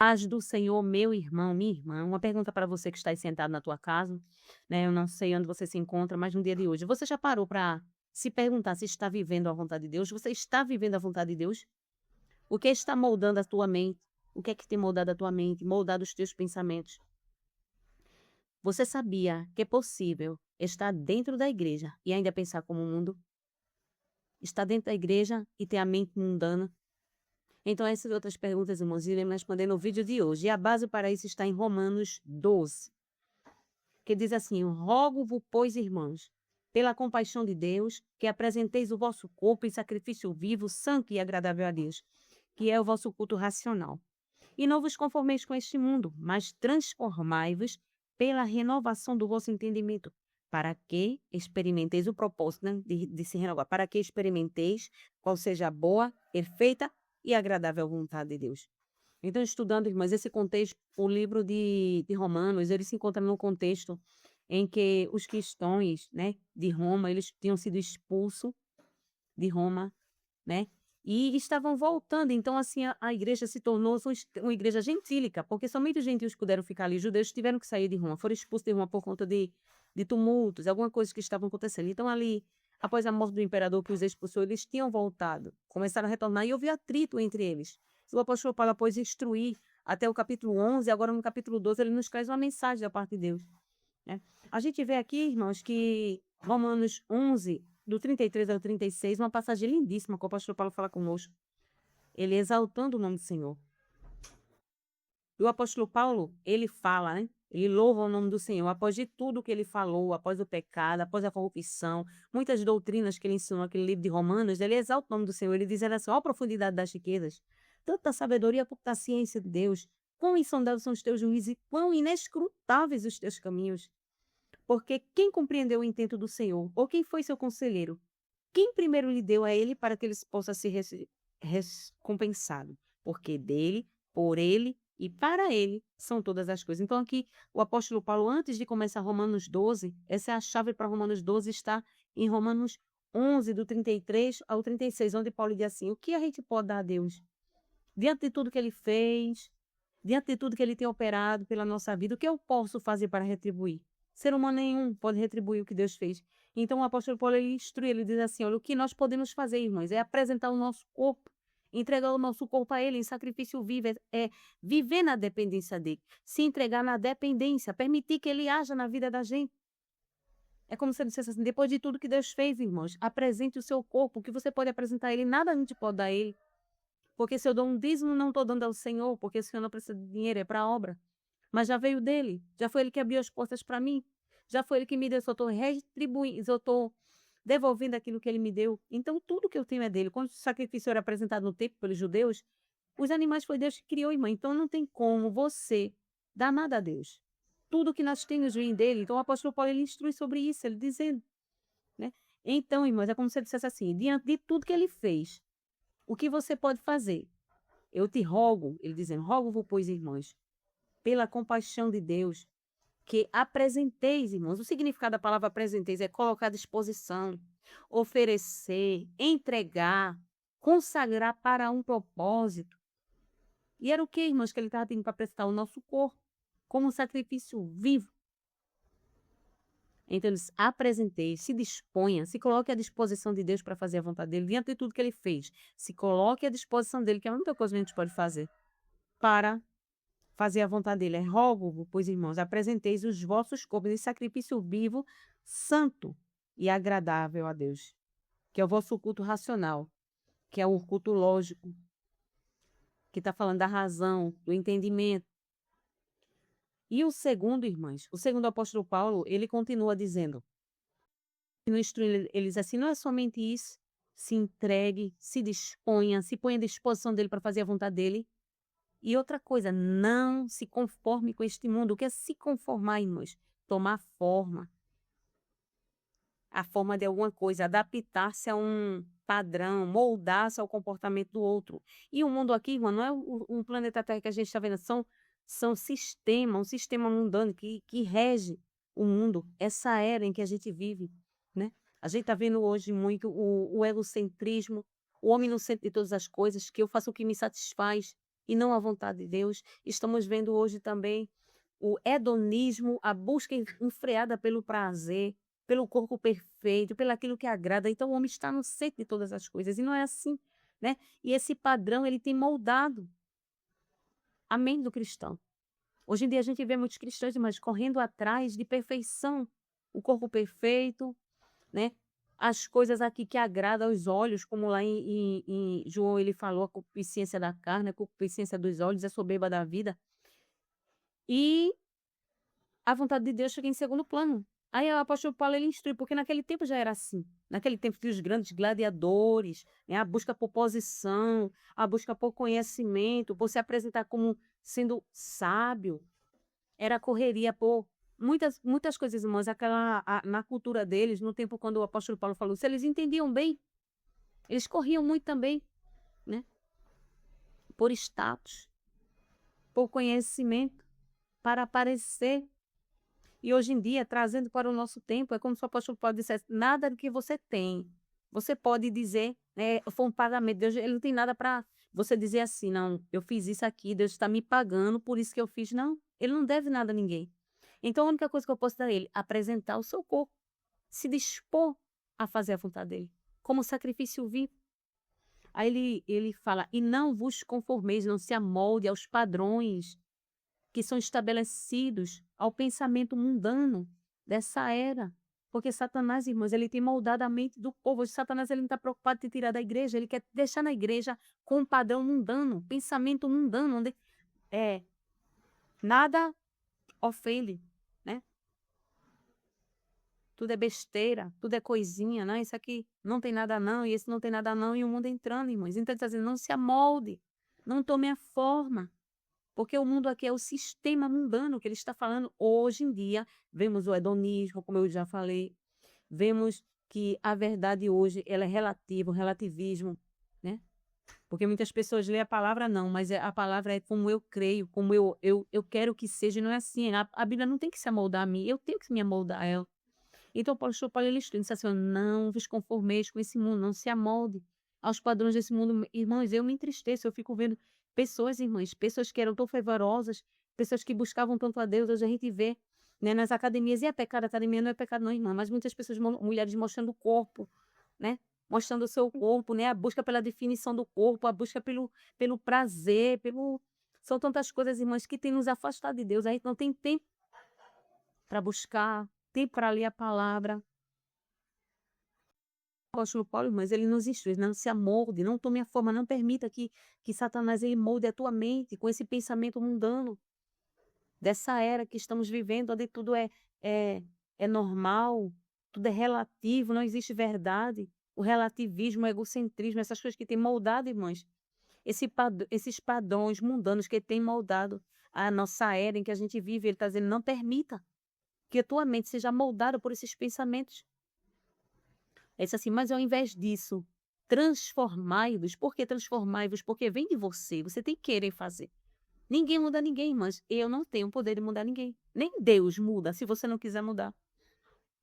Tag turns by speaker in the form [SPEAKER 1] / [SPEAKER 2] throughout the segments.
[SPEAKER 1] Paz do Senhor, meu irmão, minha irmã. Uma pergunta para você que está aí sentado na tua casa, né? Eu não sei onde você se encontra, mas no dia de hoje, você já parou para se perguntar se está vivendo a vontade de Deus? Você está vivendo a vontade de Deus? O que está moldando a tua mente? O que é que tem moldado a tua mente, moldado os teus pensamentos? Você sabia que é possível estar dentro da igreja e ainda pensar como o mundo? Estar dentro da igreja e ter a mente mundana? Então, essas e outras perguntas, irmãos, iremos responder no vídeo de hoje. E a base para isso está em Romanos 12, que diz assim: Rogo-vos, pois, irmãos, pela compaixão de Deus, que apresenteis o vosso corpo em sacrifício vivo, santo e agradável a Deus, que é o vosso culto racional. E não vos conformeis com este mundo, mas transformai-vos pela renovação do vosso entendimento, para que experimenteis o propósito, né, de se renovar, para que experimenteis qual seja a boa, perfeita e agradável vontade de Deus. Então, estudando, irmãs, esse contexto, o livro de Romanos, ele se encontra num contexto em que os cristãos, né, de Roma, eles tinham sido expulsos de Roma, né, e estavam voltando. Então, assim, a igreja se tornou uma igreja gentílica, porque somente os gentios puderam ficar ali. Os judeus tiveram que sair de Roma, foram expulsos de Roma por conta de tumultos, alguma coisa que estavam acontecendo. Então, ali, após a morte do imperador que os expulsou, eles tinham voltado, começaram a retornar e houve atrito entre eles. O apóstolo Paulo, após instruir até o capítulo 11, agora no capítulo 12, ele nos traz uma mensagem da parte de Deus, né? A gente vê aqui, irmãos, que Romanos 11, do 33 ao 36, uma passagem lindíssima que o apóstolo Paulo fala conosco. Ele exaltando o nome do Senhor. E o apóstolo Paulo, ele fala, né? Ele louva o nome do Senhor, após de tudo que ele falou, após o pecado, após a corrupção, muitas doutrinas que ele ensinou naquele livro de Romanos, ele exalta o nome do Senhor, ele diz assim, ó a profundidade das riquezas, tanto da sabedoria quanto da ciência de Deus, quão insondáveis são os teus juízes e quão inescrutáveis os teus caminhos. Porque quem compreendeu o intento do Senhor, ou quem foi seu conselheiro? Quem primeiro lhe deu a ele para que ele possa ser recompensado? Porque dele, por ele e para ele são todas as coisas. Então aqui o apóstolo Paulo, antes de começar Romanos 12, essa é a chave para Romanos 12, está em Romanos 11, do 33 ao 36, onde Paulo diz assim, o que a gente pode dar a Deus? Diante de tudo que ele fez, diante de tudo que ele tem operado pela nossa vida, o que eu posso fazer para retribuir? Ser humano nenhum pode retribuir o que Deus fez. Então o apóstolo Paulo ele instrui, ele diz assim, olha, o que nós podemos fazer, irmãos, é apresentar o nosso corpo, entregar o nosso corpo a ele em sacrifício vivo, é viver na dependência dele, se entregar na dependência, permitir que ele haja na vida da gente. É como se ele dissesse assim, depois de tudo que Deus fez, irmãos, apresente o seu corpo, o que você pode apresentar a ele, nada a gente pode dar a ele. Porque se eu dou um dízimo, não estou dando ao Senhor, porque o Senhor não precisa de dinheiro, é para a obra. Mas já veio dele, já foi ele que abriu as portas para mim, já foi ele que me deu, só estou retribuindo, eu estou devolvendo aquilo que ele me deu. Então tudo que eu tenho é dele. Quando o sacrifício era apresentado no templo pelos judeus, os animais foi Deus que criou, irmã. Então não tem como você dar nada a Deus. Tudo que nós temos vem dele. Então o apóstolo Paulo ele instrui sobre isso, ele dizendo, né? Então, irmãos, é como se ele dissesse assim, diante de tudo que ele fez, o que você pode fazer? Eu te rogo, ele dizendo, rogo-vos, pois, irmãos, pela compaixão de Deus, que apresenteis, irmãos. O significado da palavra apresenteis é colocar à disposição, oferecer, entregar, consagrar para um propósito. E era o que, irmãos, que ele estava pedindo para prestar o nosso corpo, como um sacrifício vivo. Então, eles apresentei, se disponha, se coloque à disposição de Deus para fazer a vontade dele, diante de tudo que ele fez. Se coloque à disposição dele, que é a única coisa que a gente pode fazer, para fazer a vontade dele. É rogo, pois, irmãos, apresenteis os vossos corpos em sacrifício vivo, santo e agradável a Deus, que é o vosso culto racional, que é o culto lógico, que está falando da razão, do entendimento. E o segundo, irmãs, o segundo apóstolo Paulo, ele continua dizendo, no instrui eles assim, não é somente isso, se entregue, se disponha, se ponha à disposição dele para fazer a vontade dele. E outra coisa, não se conforme com este mundo. O que é se conformar, irmãos? Tomar forma. A forma de alguma coisa, adaptar-se a um padrão, moldar-se ao comportamento do outro. E o mundo aqui, irmão, não é um planeta Terra que a gente está vendo, são um sistema mundano que rege o mundo, essa era em que a gente vive, né? A gente está vendo hoje muito o egocentrismo, o homem no centro de todas as coisas, que eu faço o que me satisfaz. e não a vontade de Deus. Estamos vendo hoje também o hedonismo, a busca enfreada pelo prazer, pelo corpo perfeito, pelo aquilo que agrada. Então o homem está no centro de todas as coisas e não é assim, né? E esse padrão ele tem moldado a mente do cristão. Hoje em dia a gente vê muitos cristãos, mas correndo atrás de perfeição, o corpo perfeito, né? As coisas aqui que agradam aos olhos, como lá em João ele falou, a concupiscência da carne, a concupiscência dos olhos, a soberba da vida. E a vontade de Deus chega em segundo plano. Aí o apóstolo Paulo ele instrui, porque naquele tempo já era assim. Naquele tempo tinha os grandes gladiadores, né? A busca por posição, a busca por conhecimento, por se apresentar como sendo sábio. Era correria por muitas coisas, irmãos. Na cultura deles, no tempo quando o apóstolo Paulo falou, se eles entendiam bem, eles corriam muito também, né? Por status, por conhecimento, para aparecer. E hoje em dia, trazendo para o nosso tempo, é como se o apóstolo Paulo dissesse, nada do que você tem, você pode dizer, né, foi um pagamento, Deus, ele não tem nada para você dizer assim, não, eu fiz isso aqui, Deus está me pagando, por isso que eu fiz. Não, ele não deve nada a ninguém. Então, a única coisa que eu posso dar a ele, apresentar o seu corpo, se dispor a fazer a vontade dele, como sacrifício vivo. Aí ele fala, e não vos conformeis, não se amolde aos padrões que são estabelecidos ao pensamento mundano dessa era. Porque Satanás, irmãos, ele tem moldado a mente do povo. Hoje, Satanás ele não está preocupado em tirar da igreja, ele quer deixar na igreja com um padrão mundano, pensamento mundano, onde nada ofende, né? Tudo é besteira, tudo é coisinha, né? Isso aqui não tem nada não, e esse não tem nada não, e o mundo entrando, irmãos. Então ele está dizendo, não se amolde, não tome a forma. Porque o mundo aqui é o sistema mundano que ele está falando. Hoje em dia, vemos o hedonismo, como eu já falei. Vemos que a verdade hoje ela é relativa, o relativismo, né? Porque muitas pessoas lêem a palavra não, mas a palavra é como eu creio, como eu quero que seja, e não é assim. A Bíblia não tem que se amoldar a mim, eu tenho que me amoldar a ela. Então, o apóstolo Paulo ele disse assim, não vos conformeis com esse mundo, não se amolde aos padrões desse mundo. Irmãos, eu me entristeço, eu fico vendo pessoas, irmãs, pessoas que eram tão fervorosas, pessoas que buscavam tanto a Deus, hoje a gente vê, né, nas academias, e é pecado, academia não é pecado não, irmã, mas muitas pessoas, mulheres mostrando o corpo, né, mostrando o seu corpo, né, a busca pela definição do corpo, a busca pelo prazer, são tantas coisas, irmãs, que tem nos afastado de Deus, a gente não tem tempo para buscar, tempo para ler a palavra. O apóstolo Paulo, mas ele nos instrui, não se amolde, não tome a forma, não permita que Satanás ele molde a tua mente com esse pensamento mundano dessa era que estamos vivendo, onde tudo é normal, tudo é relativo, não existe verdade. O relativismo, o egocentrismo, essas coisas que têm moldado, irmãs, esses padrões mundanos que têm moldado a nossa era em que a gente vive, ele está dizendo, não permita que a tua mente seja moldada por esses pensamentos. Ele disse assim, mas ao invés disso, transformai-vos. Por que transformai-vos? Porque vem de você, você tem que querer fazer. Ninguém muda ninguém, mas eu não tenho o poder de mudar ninguém. Nem Deus muda se você não quiser mudar.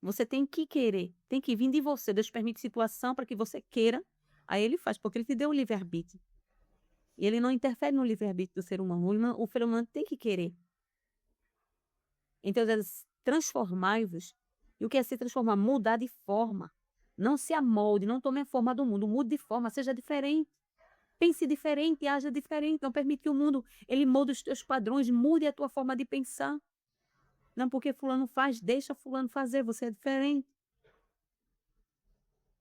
[SPEAKER 1] Você tem que querer, tem que vir de você. Deus permite situação para que você queira, aí ele faz, porque ele te deu o livre-arbítrio. E ele não interfere no livre-arbítrio do ser humano. O ser humano tem que querer. Então, transformai-vos. E o que é se transformar? Mudar de forma. Não se amolde, não tome a forma do mundo. Mude de forma, seja diferente. Pense diferente, haja diferente. Não permite que o mundo ele molde os teus padrões, mude a tua forma de pensar. Não porque fulano faz, deixa fulano fazer, você é diferente.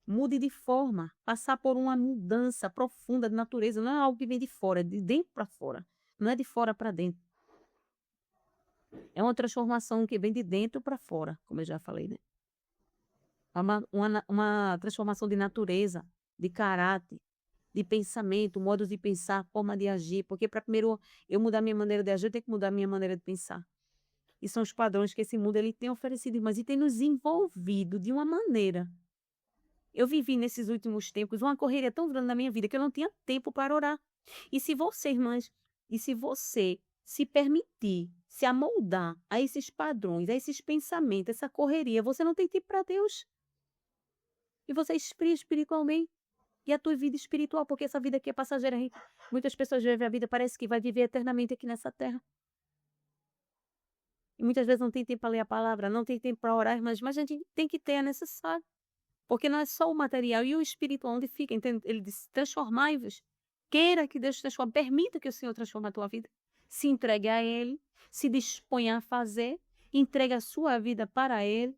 [SPEAKER 1] Mude de forma, passar por uma mudança profunda de natureza. Não é algo que vem de fora, é de dentro para fora. Não é de fora para dentro. É uma transformação que vem de dentro para fora, como eu já falei, né? É uma transformação de natureza, de caráter, de pensamento, modos de pensar, forma de agir. Porque para primeiro eu mudar minha maneira de agir, eu tenho que mudar minha maneira de pensar. E são os padrões que esse mundo ele tem oferecido, mas e tem nos envolvido de uma maneira. Eu vivi nesses últimos tempos uma correria tão grande na minha vida que eu não tinha tempo para orar. E se você, irmãs, se permitir, se amoldar a esses padrões, a esses pensamentos, essa correria, você não tem tempo para Deus. E você esfria espiritualmente. e a tua vida espiritual, porque essa vida aqui é passageira. Muitas pessoas vivem a vida, parece que vai viver eternamente aqui nessa terra. E muitas vezes não tem tempo para ler a palavra, não tem tempo para orar, mas a gente tem que ter, é necessário. Porque não é só o material e o espírito onde fica. Entende? Ele diz: transformai-vos. Queira que Deus transforme, permita que o Senhor transforme a tua vida. Se entregue a Ele, se disponha a fazer, entregue a sua vida para Ele.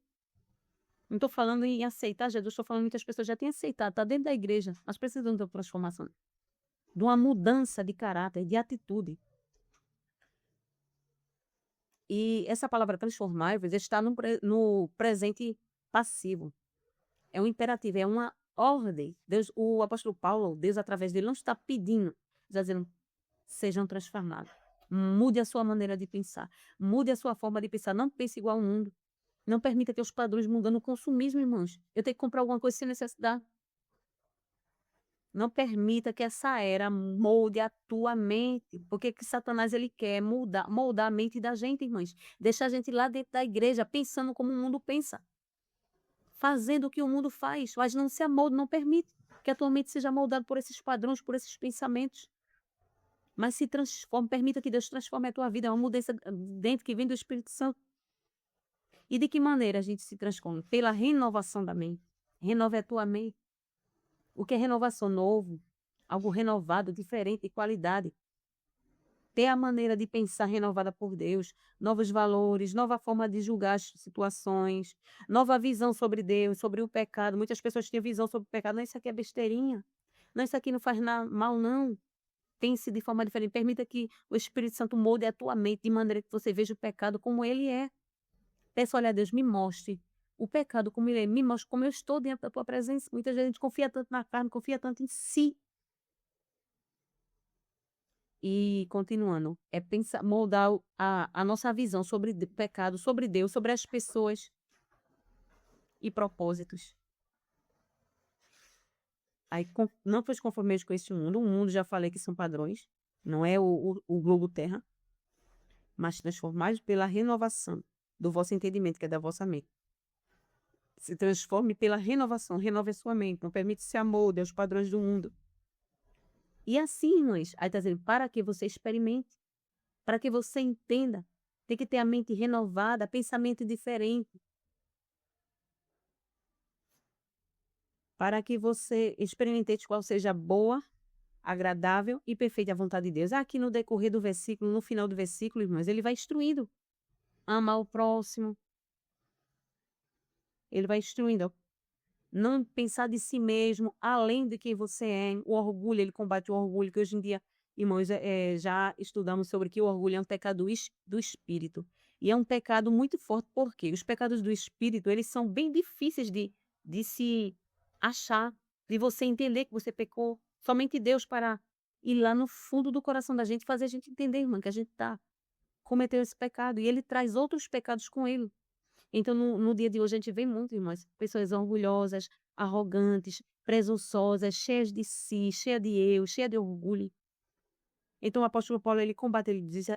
[SPEAKER 1] Não estou falando em aceitar Jesus, estou falando que muitas pessoas já têm aceitado, está dentro da igreja, mas precisam de uma transformação, de uma mudança de caráter, de atitude. E essa palavra transformar-vos está no presente passivo. É um imperativo, é uma ordem. Deus, o apóstolo Paulo, Deus através dele não está pedindo, está dizendo: sejam transformados. Mude a sua maneira de pensar, mude a sua forma de pensar, não pense igual ao mundo. Não permita que os padrões mudem no consumismo, irmãos. Eu tenho que comprar alguma coisa sem necessidade. Não permita que essa era molde a tua mente. Porque que Satanás ele quer moldar a mente da gente, irmãos. Deixar a gente lá dentro da igreja pensando como o mundo pensa. Fazendo o que o mundo faz. Mas não se amolde, não permite que a tua mente seja moldada por esses padrões, por esses pensamentos. Mas se transforme, permita que Deus transforme a tua vida. É uma mudança dentro que vem do Espírito Santo. E de que maneira a gente se transforma? Pela renovação da mente. Renove a tua mente. O que é renovação? Novo. Algo renovado, diferente, de qualidade. Ter a maneira de pensar renovada por Deus. Novos valores, nova forma de julgar as situações. Nova visão sobre Deus, sobre o pecado. Muitas pessoas têm visão sobre o pecado. Não, isso aqui é besteirinha. Não, isso aqui não faz mal, não. Pense de forma diferente. Permita que o Espírito Santo molde a tua mente de maneira que você veja o pecado como ele é. Peça: olha, Deus, me mostre o pecado como ele é, me mostre como eu estou dentro da tua presença. Muitas vezes a gente confia tanto na carne, confia tanto em si. E continuando, é pensar, moldar a nossa visão sobre o pecado, sobre Deus, sobre as pessoas e propósitos. Aí não fez conforme com esse mundo. O mundo, já falei que são padrões, não é o globo terra, mas transformados pela renovação do vosso entendimento, que é da vossa mente. Se transforme pela renovação, renove a sua mente, não permite se amolde aos padrões do mundo. E assim, irmãs, aí está dizendo: para que você experimente, para que você entenda, tem que ter a mente renovada, pensamento diferente. Para que você experimente qual seja boa, agradável e perfeita a vontade de Deus. Aqui no decorrer do versículo, no final do versículo, irmãs, ele vai instruindo. Ama o próximo. Ele vai instruindo. Não pensar de si mesmo, além de quem você é. O orgulho, ele combate o orgulho, que hoje em dia, irmãos, já estudamos sobre que o orgulho é um pecado do espírito. E é um pecado muito forte, porque os pecados do espírito, eles são bem difíceis de se achar, de você entender que você pecou. Somente Deus para ir lá no fundo do coração da gente, fazer a gente entender, irmã, que a gente cometeu esse pecado. E ele traz outros pecados com ele. Então, no dia de hoje, a gente vê muito, irmãs, pessoas orgulhosas, arrogantes, presunçosas, cheias de si, cheias de eu, cheias de orgulho. Então, o apóstolo Paulo, ele combate,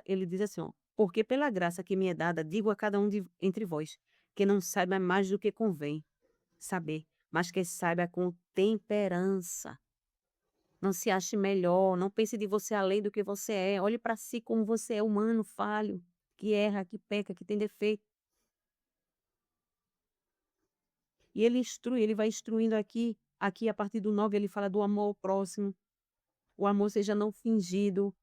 [SPEAKER 1] ele diz assim, ó: porque pela graça que me é dada, digo a cada um entre vós, que não saiba mais do que convém saber, mas que saiba com temperança. Não se ache melhor, não pense de você além do que você é. Olhe para si como você é, humano, falho, que erra, que peca, que tem defeito. E ele instrui, ele vai instruindo aqui a partir do 9, ele fala do amor ao próximo. O amor seja não fingido,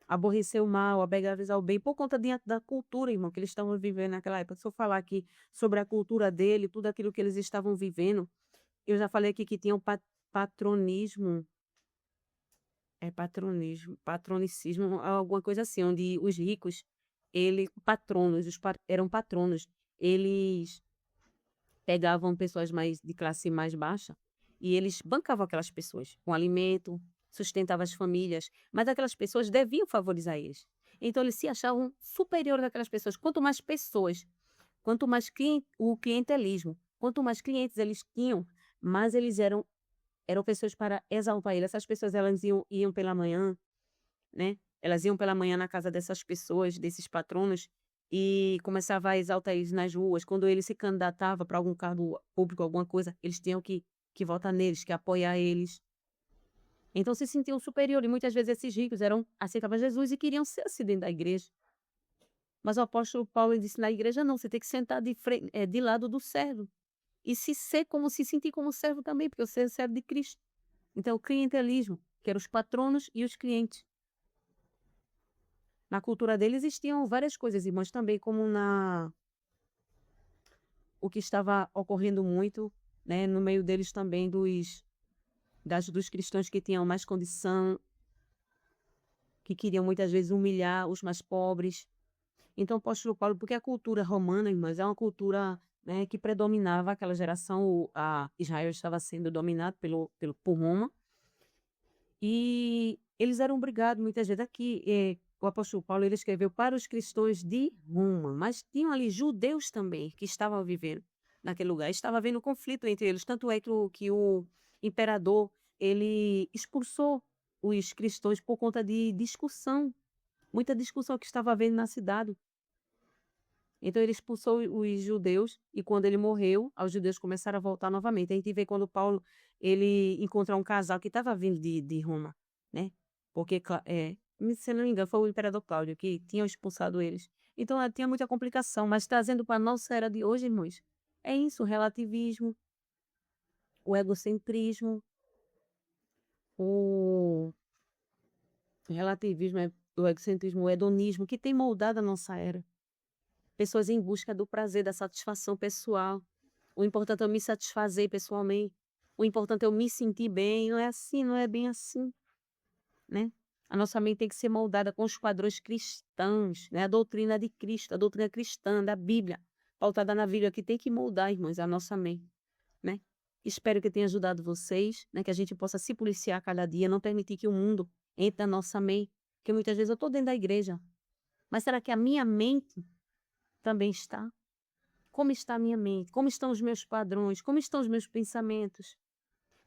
[SPEAKER 1] aborrecer o mal, avisar o bem, por conta da cultura, irmão, que eles estavam vivendo naquela época. Se eu falar aqui sobre a cultura dele, tudo aquilo que eles estavam vivendo, eu já falei aqui que tinha um patronicismo, patronicismo, alguma coisa assim, onde os ricos, eram patronos, eles pegavam pessoas de classe mais baixa e eles bancavam aquelas pessoas com alimento, sustentavam as famílias, mas aquelas pessoas deviam favorizar eles. Então eles se achavam superiores àquelas pessoas. Quanto mais pessoas, quanto mais o clientelismo, quanto mais clientes eles tinham, mais eles eram pessoas para exaltar ele. Essas pessoas, elas iam pela manhã, né? Elas iam pela manhã na casa dessas pessoas, desses patronos, e começava a exaltar eles nas ruas. Quando ele se candidatava para algum cargo público, alguma coisa, eles tinham que votar neles, que apoiar eles. Então se sentiam superior, e muitas vezes esses ricos aceitavam Jesus e queriam ser assim dentro da igreja. Mas o apóstolo Paulo ele disse na igreja: não, você tem que sentar de lado do servo. E se sentir como servo também, porque você é servo de Cristo. Então, o clientelismo, que eram os patronos e os clientes. Na cultura dele existiam várias coisas, irmãos, também, como o que estava ocorrendo muito, né, no meio deles também dos cristãos que tinham mais condição, que queriam muitas vezes humilhar os mais pobres. Então, o apóstolo Paulo, porque a cultura romana, irmãs, é uma cultura, né, que predominava aquela geração, Israel estava sendo dominado por Roma, e eles eram obrigados, muitas vezes, aqui, o apóstolo Paulo ele escreveu para os cristãos de Roma, mas tinham ali judeus também que estavam vivendo naquele lugar, estava havendo conflito entre eles, tanto é que o imperador ele expulsou os cristãos por conta de discussão, muita discussão que estava havendo na cidade. Então ele expulsou os judeus e quando ele morreu, os judeus começaram a voltar novamente. A gente vê quando Paulo ele encontra um casal que estava vindo de Roma, né? Porque, se eu não me engano, foi o imperador Cláudio que tinha expulsado eles. Então tinha muita complicação, mas trazendo para a nossa era de hoje, irmãos, é isso, o relativismo, o egocentrismo, o relativismo, o egocentrismo, o hedonismo, que tem moldado a nossa era. Pessoas em busca do prazer, da satisfação pessoal. O importante é eu me satisfazer pessoalmente. O importante é eu me sentir bem. Não é assim, não é bem assim, né? A nossa mente tem que ser moldada com os padrões cristãos, né? A doutrina de Cristo, a doutrina cristã da Bíblia, pautada na Bíblia, que tem que moldar, irmãos, a nossa mente, né? Espero que tenha ajudado vocês, né? Que a gente possa se policiar cada dia, não permitir que o mundo entre na nossa mente, porque muitas vezes eu estou dentro da igreja, mas será que a minha mente também está? Como está a minha mente? Como estão os meus padrões? Como estão os meus pensamentos?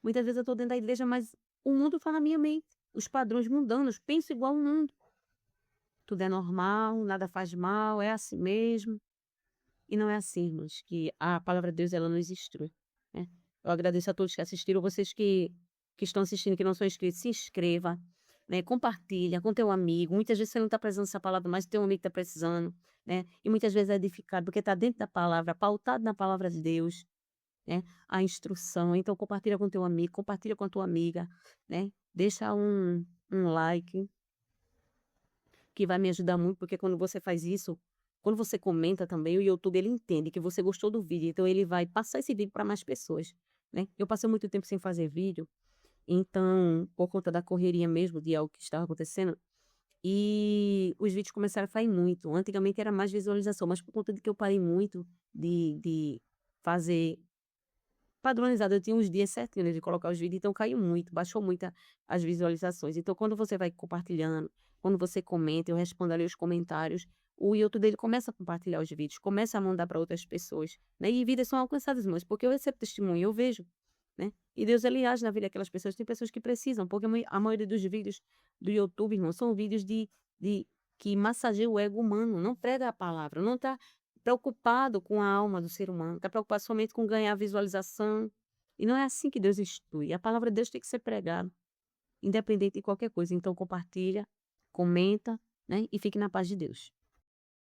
[SPEAKER 1] Muitas vezes eu estou dentro da igreja, mas o mundo está na minha mente. Os padrões mundanos, penso igual ao mundo. Tudo é normal, nada faz mal, é assim mesmo. E não é assim, irmãos, que a palavra de Deus ela nos instrui, né? Eu agradeço a todos que assistiram, vocês que estão assistindo, que não são inscritos, se inscreva, né? Compartilha com teu amigo. Muitas vezes você não está precisando dessa palavra, mas teu amigo está precisando, né? E muitas vezes é edificado, porque está dentro da palavra, pautado na palavra de Deus, né? A instrução. Então, compartilha com teu amigo, compartilha com a tua amiga, né? Deixa um like, que vai me ajudar muito, porque quando você faz isso, quando você comenta também, o YouTube ele entende que você gostou do vídeo, então ele vai passar esse vídeo para mais pessoas, né? Eu passei muito tempo sem fazer vídeo, então, por conta da correria mesmo, de algo que estava acontecendo, e os vídeos começaram a cair muito. Antigamente era mais visualização, mas por conta de que eu parei muito de fazer padronizado, eu tinha uns dias certinhos, né, de colocar os vídeos, então caiu muito, baixou muito as visualizações. Então, quando você vai compartilhando, quando você comenta, eu respondo ali os comentários, o YouTube dele começa a compartilhar os vídeos, começa a mandar para outras pessoas, né? E vidas são alcançadas, mas porque eu recebo testemunho, eu vejo, né? E Deus ele age na vida daquelas pessoas. Tem pessoas que precisam, porque a maioria dos vídeos do YouTube, irmão, são vídeos que massageiam o ego humano, não prega a palavra, não está preocupado com a alma do ser humano, está preocupado somente com ganhar visualização. E não é assim que Deus instrui. A palavra de Deus tem que ser pregada, independente de qualquer coisa. Então compartilha, comenta, né? E fique na paz de Deus.